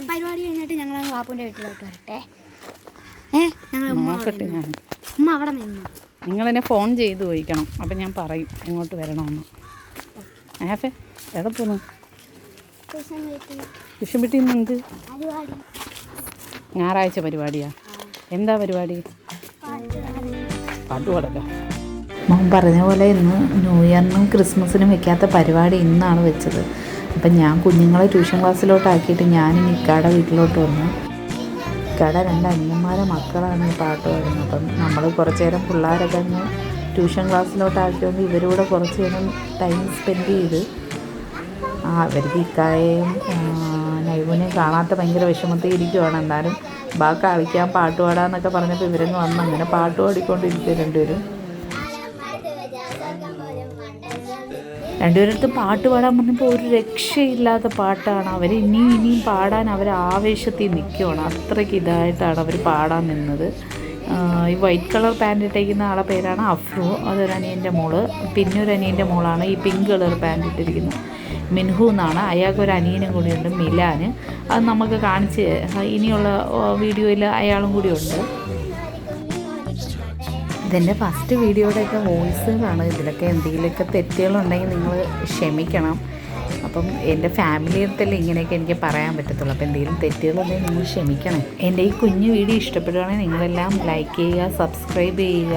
പരിപാടി കഴിഞ്ഞിട്ട് ഞങ്ങൾ വാപ്പുവിൻ്റെ വീട്ടിലോട്ട് വരട്ടെ. നോക്കട്ടെ. ഞാൻ ഉമ്മ അവിടെ നിന്ന് നിങ്ങളെന്നെ ഫോൺ ചെയ്ത് ചോദിക്കണം. അപ്പം ഞാൻ പറയും ഇങ്ങോട്ട് വരണമെന്ന്. ആഫേ എവിടെ പോന്നു? ട്യൂഷൻ വീട്ടിൽ നിന്ന് എന്ത് ഞായറാഴ്ച പരിപാടിയാ? എന്താ പരിപാടി? പാട്ടുപാടല്ലോ. മോൻ പറഞ്ഞ പോലെ ഇന്ന് ന്യൂ ഇയറിനും ക്രിസ്മസിനും വെക്കാത്ത പരിപാടി ഇന്നാണ് വെച്ചത്. അപ്പം ഞാൻ കുഞ്ഞുങ്ങളെ ട്യൂഷൻ ക്ലാസ്സിലോട്ടാക്കിയിട്ട് ഞാനിനി ഇക്കാടെ വീട്ടിലോട്ട് വന്നു. ഇക്കാടെ 2 അനിയന്മാരെ മക്കളാണ് ഈ പാട്ട് പാടുന്നത്. അപ്പം നമ്മൾ കുറച്ച് നേരം പിള്ളേരൊക്കെ ഒന്ന് ട്യൂഷൻ ക്ലാസ്സിലോട്ടാക്കിയോണ്ട് ഇവരൂടെ കുറച്ച് നേരം ടൈം സ്പെൻഡ് ചെയ്ത് അവർക്ക് ഇക്കായെയും നൈബുവിനെയും കാണാത്ത ഭയങ്കര വിഷമത്തിൽ ഇരിക്കുവാണ്. എന്നാലും കളിക്കാൻ പാട്ട് പാടാന്നൊക്കെ പറഞ്ഞപ്പോൾ ഇവരങ്ങ് വന്ന് അങ്ങനെ പാട്ട് പാടിക്കൊണ്ടിരിക്കുക. രണ്ടുപേരടുത്ത് പാട്ട് പാടാൻ പറഞ്ഞപ്പോൾ ഒരു രക്ഷയില്ലാത്ത പാട്ടാണ്. അവർ ഇനിയും പാടാൻ അവർ ആവേശത്തിൽ നിൽക്കുവാണ്. അത്രയ്ക്ക് ഇതായിട്ടാണ് അവർ പാടാൻ നിന്നത്. ഈ വൈറ്റ് കളർ പാൻറ് ഇട്ടിരിക്കുന്ന ആളെ പേരാണ് അഫ്രു. അതൊരു അനിയൻ്റെ മോള്. പിന്നെ ഒരു അനിയൻ്റെ മോളാണ് ഈ പിങ്ക് കളർ പാൻറ് ഇട്ടിരിക്കുന്നത്, മിൻഹു എന്നാണ്. അയാൾക്കൊരു അനിയനും കൂടിയുണ്ട്, മിലാൻ. അത് നമുക്ക് കാണിച്ച് ഇനിയുള്ള വീഡിയോയിൽ അയാളും കൂടി ഉണ്ട്. ഇതെൻ്റെ ഫസ്റ്റ് വീഡിയോയുടെയൊക്കെ വോയിസുകളാണ്. ഇതിലൊക്കെ എന്തെങ്കിലുമൊക്കെ തെറ്റുകളുണ്ടെങ്കിൽ നിങ്ങൾ ക്ഷമിക്കണം. അപ്പം എൻ്റെ ഫാമിലിയിടത്തല്ലേ ഇങ്ങനെയൊക്കെ എനിക്ക് പറയാൻ പറ്റത്തുള്ളൂ. അപ്പോൾ എന്തെങ്കിലും തെറ്റുകളുണ്ടെങ്കിൽ നിങ്ങൾ ക്ഷമിക്കണം. എൻ്റെ ഈ കുഞ്ഞു വീഡിയോ ഇഷ്ടപ്പെടുകയാണെങ്കിൽ നിങ്ങളെല്ലാം ലൈക്ക് ചെയ്യുക, സബ്സ്ക്രൈബ് ചെയ്യുക.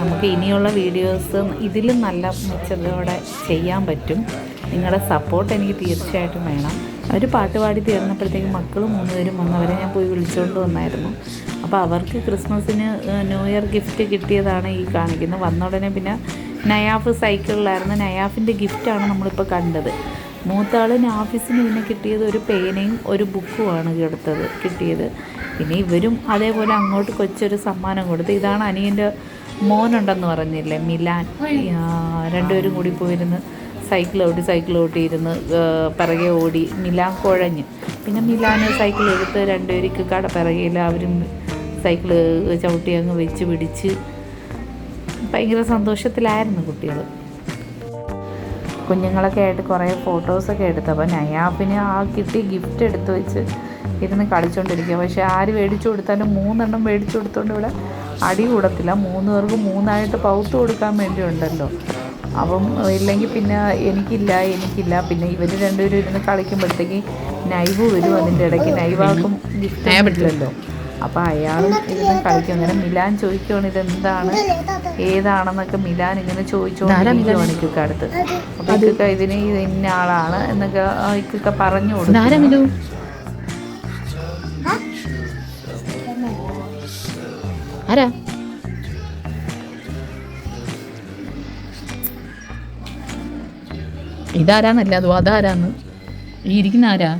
നമുക്ക് ഇനിയുള്ള വീഡിയോസ് ഇതിലും നല്ല മെച്ചതയോടെ ചെയ്യാൻ പറ്റും. നിങ്ങളുടെ സപ്പോർട്ട് എനിക്ക് തീർച്ചയായിട്ടും വേണം. അവർ പാട്ട് പാടി തീർന്നപ്പോഴത്തേക്കും മക്കൾ 3 പേരും വന്നവരെ ഞാൻ പോയി വിളിച്ചുകൊണ്ട് വന്നായിരുന്നു. അപ്പോൾ അവർക്ക് ക്രിസ്മസിന് ന്യൂ ഇയർ ഗിഫ്റ്റ് കിട്ടിയതാണ് ഈ കാണിക്കുന്നത്. വന്ന ഉടനെ പിന്നെ നയാഫ് സൈക്കിളിലായിരുന്നു. നയാഫിൻ്റെ ഗിഫ്റ്റാണ് നമ്മളിപ്പോൾ കണ്ടത്. മൂത്താൾ നാഫിസിന് പിന്നെ കിട്ടിയത് ഒരു പേനയും ഒരു ബുക്കുമാണ് കിട്ടിയത്. പിന്നെ ഇവരും അതേപോലെ അങ്ങോട്ട് കൊച്ചൊരു സമ്മാനം കൊടുത്തു. ഇതാണ് അനിയൻ്റെ മോനുണ്ടെന്ന് പറഞ്ഞില്ലേ, മിലാൻ. രണ്ടുപേരും കൂടി പോയിരുന്ന് സൈക്കിൾ ഓട്ടിയിരുന്ന് പിറകെ ഓടി മിലാൻ കുഴഞ്ഞ്. പിന്നെ മിലാന് സൈക്കിൾ എടുത്ത് രണ്ടുപേർക്ക് കട പിറകെയിൽ അവരും സൈക്കിൾ ചവിട്ടി അങ്ങ് വെച്ച് പിടിച്ച് ഭയങ്കര സന്തോഷത്തിലായിരുന്നു കുട്ടികൾ. കുഞ്ഞുങ്ങളൊക്കെ ആയിട്ട് കുറേ ഫോട്ടോസൊക്കെ എടുത്തപ്പോൾ നയാഫിന് ആ കിട്ടിയ ഗിഫ്റ്റ് എടുത്ത് വെച്ച് ഇരുന്ന് കളിച്ചുകൊണ്ടിരിക്കുക. പക്ഷേ ആര് മേടിച്ചു കൊടുത്താലും 3 എണ്ണം മേടിച്ചു കൊടുത്തുകൊണ്ട് ഇവിടെ അടി കൂടത്തില്ല. 3 പേർക്ക് 3ആയിട്ട് പൗത്ത് കൊടുക്കാൻ വേണ്ടി ഉണ്ടല്ലോ. അപ്പം ഇല്ലെങ്കിൽ പിന്നെ എനിക്കില്ല. പിന്നെ ഇവർ രണ്ടുപേരും ഇരുന്ന് കളിക്കുമ്പോഴത്തേക്ക് നൈബു വരും. അതിൻ്റെ ഇടയ്ക്ക് നൈവാക്കും ഗിഫ്റ്റ് പറ്റില്ലല്ലോ. അപ്പോൾ അയാളും ഇരുന്ന് കളിക്കും. അങ്ങനെ മിലാൻ ചോദിക്കുവാണ് ഇതെന്താണ് ഏതാണെന്നൊക്കെ. മിലാൻ ഇങ്ങനെ ചോദിച്ചുകൊണ്ടിരിക്കുവാണ് ഇക്കൊക്കെ അടുത്ത്. അപ്പോൾ ഇക്കൊക്കെ ഇതിന് ഇന്ന ആളാണ് എന്നൊക്കെ ഇക്കൊക്കെ പറഞ്ഞു കൊടുക്കും. ആരാ ഇതാരാന്നല്ല, അതോ അതാരാന്ന് ഈ ഇരിക്കുന്ന ആരാ?